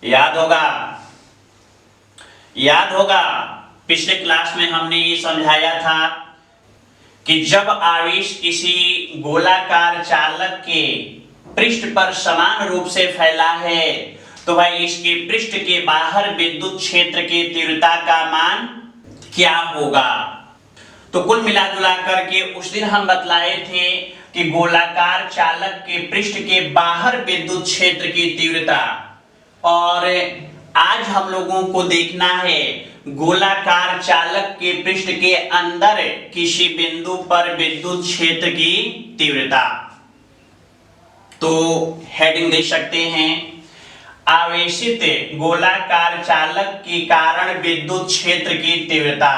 याद होगा पिछले क्लास में हमने ये समझाया था कि जब आवेश किसी गोलाकार चालक के पृष्ठ पर समान रूप से फैला है तो भाई इसके पृष्ठ के बाहर विद्युत क्षेत्र की तीव्रता का मान क्या होगा। तो कुल मिला जुला करके उस दिन हम बतलाए थे कि गोलाकार चालक के पृष्ठ के बाहर विद्युत क्षेत्र की तीव्रता, और आज हम लोगों को देखना है गोलाकार चालक के पृष्ठ के अंदर किसी बिंदु पर विद्युत क्षेत्र की तीव्रता। तो हेडिंग दे सकते हैं, आवेशित गोलाकार चालक के कारण विद्युत क्षेत्र की तीव्रता,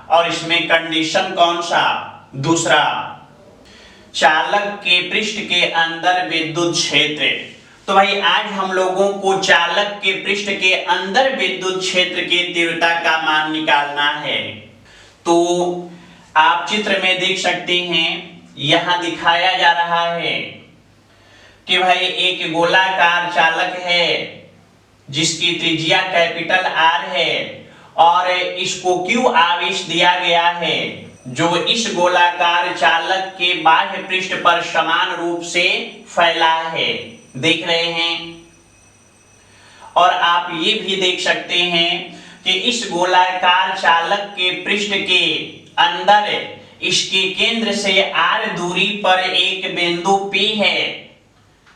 और इसमें कंडीशन कौन सा, दूसरा, चालक के पृष्ठ के अंदर विद्युत क्षेत्र। तो भाई आज हम लोगों को चालक के पृष्ठ के अंदर विद्युत क्षेत्र की तीव्रता का मान निकालना है। तो आप चित्र में देख सकते हैं, यहां दिखाया जा रहा है कि भाई एक गोलाकार चालक है जिसकी त्रिज्या कैपिटल आर है और इसको क्यू आवेश दिया गया है जो इस गोलाकार चालक के बाह्य पृष्ठ पर समान रूप से फैला है, देख रहे हैं। और आप ये भी देख सकते हैं कि इस गोलाकार चालक के पृष्ठ के अंदर इसके केंद्र से आर दूरी पर एक बिंदु P है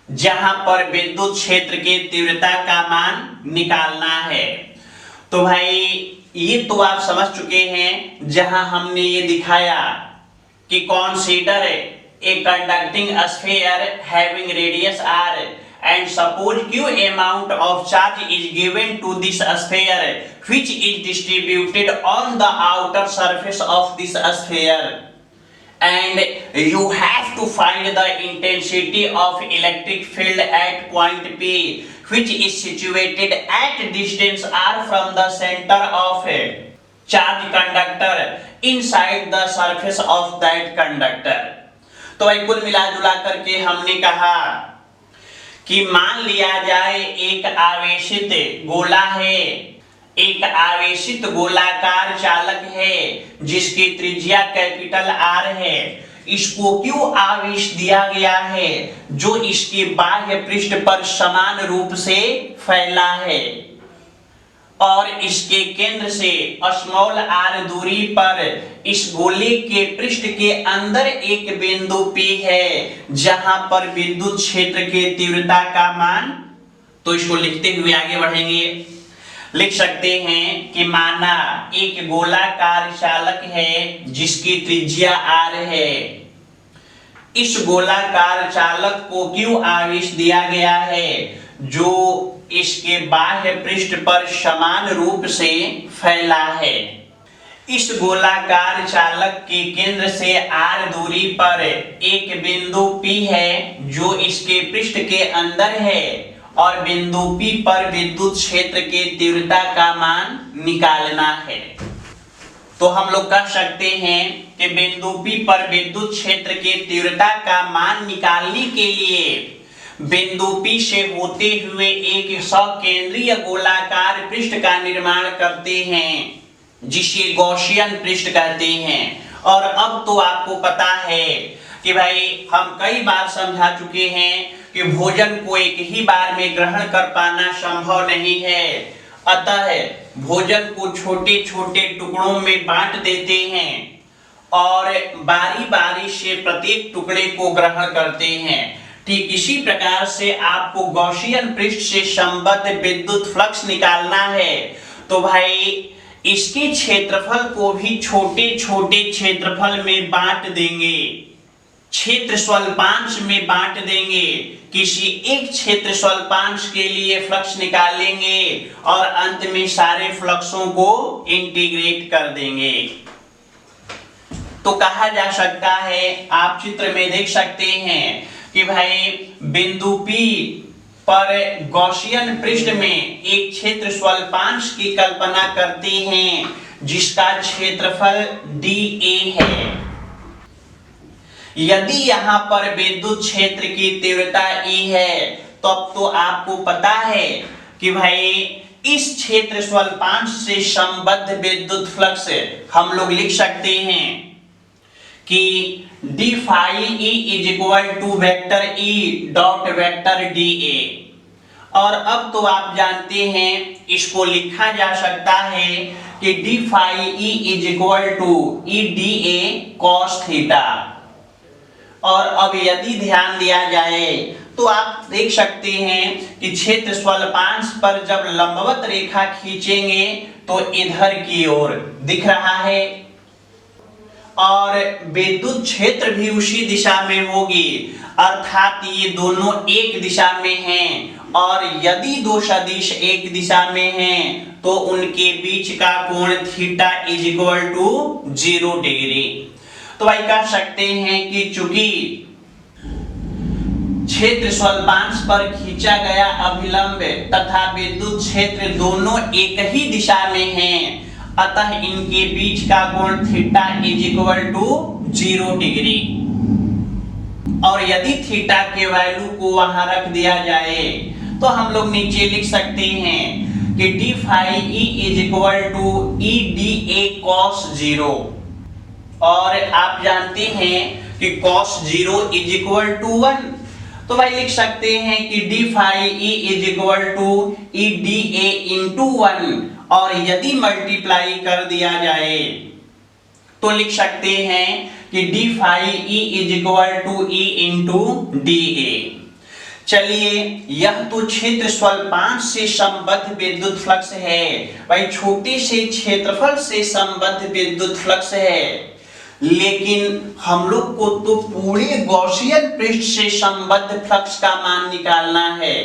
जहां पर विद्युत क्षेत्र की तीव्रता का मान निकालना है। तो भाई ये तो आप समझ चुके हैं, जहां हमने ये दिखाया कि consider a conducting sphere having radius r and suppose q amount of charge is given to this sphere which is distributed on the outer surface of this sphere, and you have to find the intensity of electric field at point P which is situated at distance r from the center of a charge conductor inside the surface of that conductor। तो भाई कुल मिला जुला करके हमने कहा कि मान लिया जाए एक आवेशित गोला है, एक आवेशित गोलाकार चालक है जिसकी त्रिज्या कैपिटल आर है, इसको क्यू आवेश दिया गया है जो इसके बाह्य पृष्ठ पर समान रूप से फैला है, और इसके केंद्र से स्मॉल आर दूरी पर इस गोले के पृष्ठ के अंदर एक बिंदु P है जहां पर विद्युत क्षेत्र की तीव्रता का मान। तो इसको लिखते हुए आगे बढ़ेंगे, लिख सकते हैं कि माना एक गोलाकार चालक है जिसकी त्रिज्या r है, इस गोलाकार चालक को Q आवेश दिया गया है जो इसके बाह्य पृष्ठ पर समान रूप से फैला है। इस गोलाकार चालक के केंद्र से r दूरी पर एक बिंदु P है जो इसके पृष्ठ के अंदर है, और बिंदु P पर विद्युत क्षेत्र की तीव्रता का मान निकालना है। तो हम लोग कह सकते हैं कि बिंदु P पर विद्युत क्षेत्र की तीव्रता का मान निकालने के लिए बिंदु P से होते हुए एक सकेंद्रीय गोलाकार पृष्ठ का निर्माण करते हैं जिसे गॉसियन पृष्ठ कहते हैं। और अब तो आपको पता है कि भाई हम कई बार समझा चुके हैं कि भोजन को एक ही बार में ग्रहण कर पाना संभव नहीं है, अतः भोजन को छोटे छोटे टुकड़ों में बांट देते हैं और बारी बारी से प्रत्येक टुकड़े को ग्रहण करते हैं। ठीक इसी प्रकार से आपको गॉसियन पृष्ठ से संबद्ध विद्युत फ्लक्स निकालना है तो भाई इसके क्षेत्रफल को भी छोटे छोटे क्षेत्रफल में बांट देंगे, क्षेत्र स्वल्पांश में बांट देंगे, किसी एक क्षेत्र स्वल्पांश के लिए फ्लक्स निकालेंगे और अंत में सारे फ्लक्सों को इंटीग्रेट कर देंगे। तो कहा जा सकता है, आप चित्र में देख सकते हैं कि भाई बिंदु P पर गॉसियन पृष्ठ में एक क्षेत्र स्वल्पांश की कल्पना करते हैं जिसका क्षेत्रफल dA है। यदि यहां पर विद्युत क्षेत्र की तीव्रता E है तब तो आपको पता है कि भाई इस क्षेत्र स्वल्पांश से संबद्ध विद्युत फ्लक्स हम लोग लिख सकते हैं कि D phi E is equal to vector E dot vector D A. और अब तो आप जानते हैं इसको लिखा जा सकता है कि D phi E is equal to E D A cos theta. और अब यदि ध्यान दिया जाए तो आप देख सकते हैं कि क्षेत्र स्वल्पांश पर जब लंबवत रेखा खींचेंगे तो इधर की ओर दिख रहा है और विद्युत क्षेत्र भी उसी दिशा में होगी, अर्थात ये दोनों एक दिशा में हैं। और यदि दो सदिश एक दिशा में हैं तो उनके बीच का कोण theta is equal to 0 degree. तो भाई कह सकते हैं कि चूंकि क्षेत्र स्वल्पांश पर खींचा गया अभिलंब तथा विद्युत क्षेत्र दोनों एक ही दिशा में हैं, अतः इनके बीच का कोण theta is equal to 0 degree. और यदि थीटा के वैल्यू को वहां रख दिया जाए तो हम लोग नीचे लिख सकते हैं कि D phi E is equal to E D A cos 0। और आप जानते हैं कि कॉस 0 इज इक्वल टू 1, तो भाई लिख सकते हैं कि D phi E is equal to E D A into 1। और यदि मल्टीप्लाई कर दिया जाए तो लिख सकते हैं कि D phi E is equal to E into D A. चलिए, यह तो क्षेत्र स्वल्पांश से संबद्ध विद्युत फ्लक्स है, भाई छोटे से क्षेत्रफल से संबद्ध विद्युत फ्लक्स है। लेकिन हम लोग को तो पूरे गॉसियन पृष्ठ से संबद्ध फ्लक्स का मान निकालना है।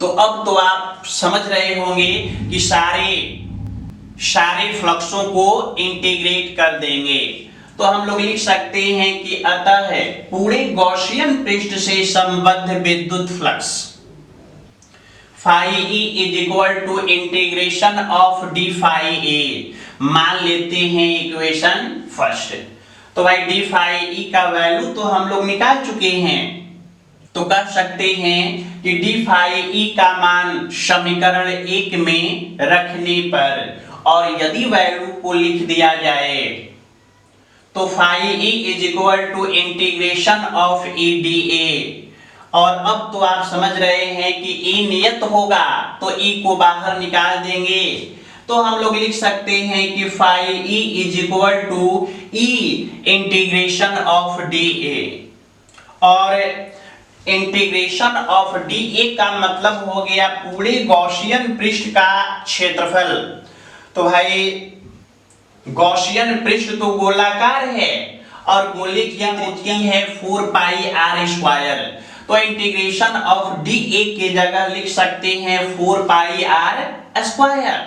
तो अब तो आप समझ रहे होंगे कि सारे फ्लक्सों को इंटीग्रेट कर देंगे। तो हम लोग लिख सकते हैं कि अतः पूरे गॉसियन पृष्ठ से संबद्ध विद्युत flux phi E is equal to integration of d phi A मान लेते हैं इक्वेशन फर्स्ट। तो भाई डी फाई ई का वैल्यू तो हम लोग निकाल चुके हैं, तो कह सकते हैं कि डी फाई ई का मान समीकरण 1 में रखने पर और यदि वैल्यू को लिख दिया जाए तो phi E is equal to integration of E D A. और अब तो आप समझ रहे हैं कि ई नियत होगा तो ई को बाहर निकाल देंगे, तो हम लोग लिख सकते हैं कि phi E is equal to E integration of D A. और इंटीग्रेशन ऑफ डी ए का मतलब हो गया पूरे गॉसियन पृष्ठ का क्षेत्रफल। तो भाई गॉसियन पृष्ठ तो गोलाकार है और गोले की त्रिज्या है 4 पाई आर स्क्वायर, तो इंटीग्रेशन ऑफ डी ए के जगह लिख सकते हैं 4 पाई आर स्क्वायर।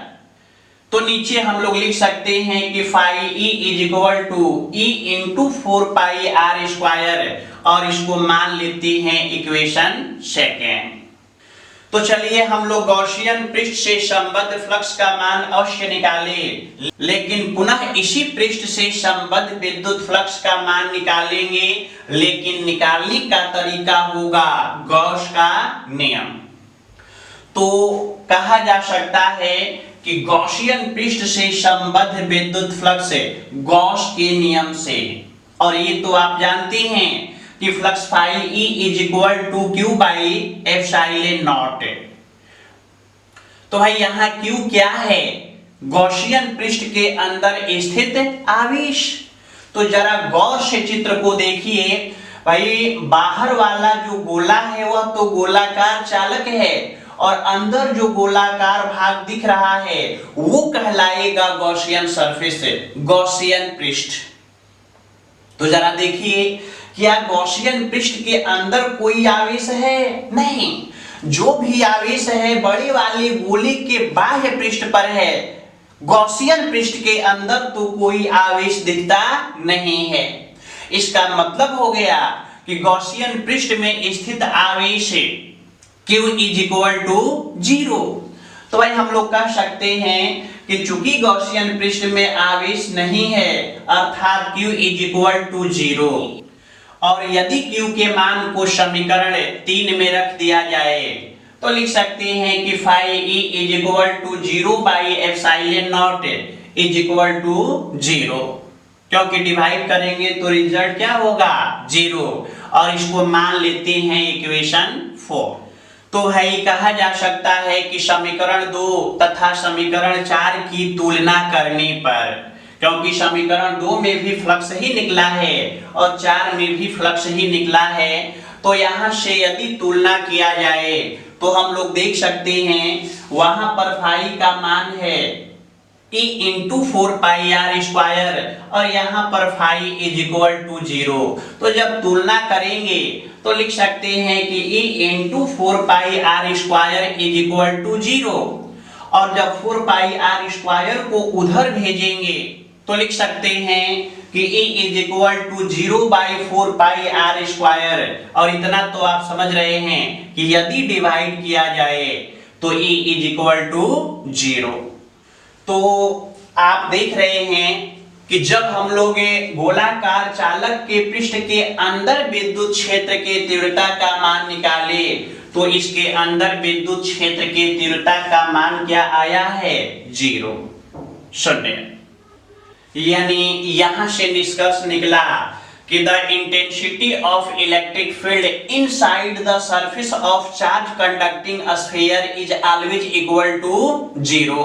तो नीचे हम लोग लिख सकते हैं कि phi E is equal to E into 4 pi R square और इसको मान लेते हैं इक्वेशन सेकेंड। तो चलिए हम लोग गॉसियन पृष्ठ से संबद्ध फ्लक्स का मान अवश्य निकालें, लेकिन पुनः इसी पृष्ठ से संबद्ध विद्युत फ्लक्स का मान निकालेंगे, लेकिन निकालने का तरीका होगा गॉस का नियम। तो कहा जा सकता है कि गॉसियन पृष्ठ से संबद्ध विद्युत फ्लक्स गॉस के नियम से। और ये तो आप जानते हैं कि flux phi E is equal to Q by epsilon naught. तो भाई यहाँ क्यू क्या है? गॉसियन पृष्ठ के अंदर स्थित आवेश। तो जरा गौर से चित्र को देखिए भाई, बाहर वाला जो गोला है वह तो गोलाकार चालक है और अंदर जो गोलाकार भाग दिख रहा है वो कहलाएगा गॉसियन सरफेस, गॉसियन पृष्ठ। तो जरा देखिए, क्या गॉसियन पृष्ठ के अंदर कोई आवेश है? नहीं, जो भी आवेश है बड़े वाले गोले के बाह्य पृष्ठ पर है। गॉसियन पृष्ठ के अंदर तो कोई आवेश दिखता नहीं है। इसका मतलब हो गया कि गॉसियन पृष्ठ में स्थित आवेश Q इज इक्वल टू 0। तो भाई हम लोग कह सकते हैं कि चूंकि गॉसियन पृष्ठ में आवेश नहीं है अर्थात Q इज इक्वल टू 0। और यदि Q के मान को समीकरण 3 में रख दिया जाए तो लिख सकते हैं कि phi E is equal to 0 by epsilon naught is equal to 0, क्योंकि डिवाइड करेंगे तो रिजल्ट क्या होगा 0, और इसको मान लेते हैं इक्वेशन 4। तो है कहा जा सकता है कि समीकरण 2 तथा समीकरण 4 की तुलना करने पर, क्योंकि समीकरण 2 में भी फ्लक्स ही निकला है और 4 में भी फ्लक्स ही निकला है, तो यहां से यदि तुलना किया जाए तो हम लोग देख सकते हैं वहां पर फाई का मान है E into 4 pi R square और यहाँ पर फाई इज इक्वल टू 0। तो जब तुलना करेंगे तो लिख सकते हैं कि E into 4 pi R square is equal to 0, और जब 4 पाई आर स्क्वायर को उधर भेजेंगे तो लिख सकते हैं कि E is equal to 0 by 4 pi R square, और इतना तो आप समझ रहे हैं कि यदि डिवाइड किया जाए तो E इज इक्वल टू 0। तो आप देख रहे हैं कि जब हम लोग गोलाकार चालक के पृष्ठ के अंदर विद्युत क्षेत्र के तीव्रता का मान निकाले तो इसके अंदर विद्युत क्षेत्र के तीव्रता का मान क्या आया है 0, शून्य। यानी यहां से निष्कर्ष निकला कि the intensity of electric field inside the surface of charge conducting sphere is always equal to 0।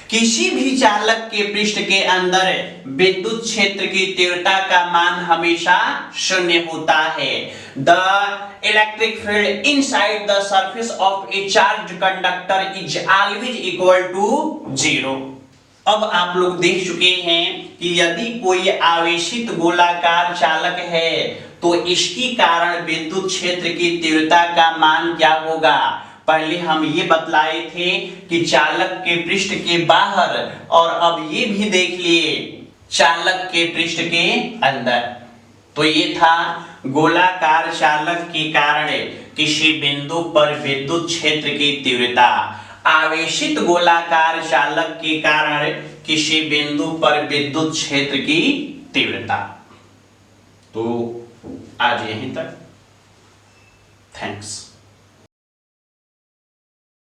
किसी भी चालक के पृष्ठ के अंदर विद्युत क्षेत्र की तीव्रता का मान हमेशा शून्य होता है। The electric field inside the surface of a charge conductor is always equal to 0। अब आप लोग देख चुके हैं कि यदि कोई आवेशित गोलाकार चालक है तो इसके कारण विद्युत क्षेत्र की तीव्रता का मान क्या होगा। पहले हम ये बतलाए थे कि चालक के पृष्ठ के बाहर, और अब ये भी देख लिए चालक के पृष्ठ के अंदर। तो ये था गोलाकार चालक के कारण किसी बिंदु पर विद्युत क्षेत्र की तीव्रता, आवेशित गोलाकार चालक के कारण किसी बिंदु पर विद्युत क्षेत्र की तीव्रता। तो आज यहीं तक, थैंक्स।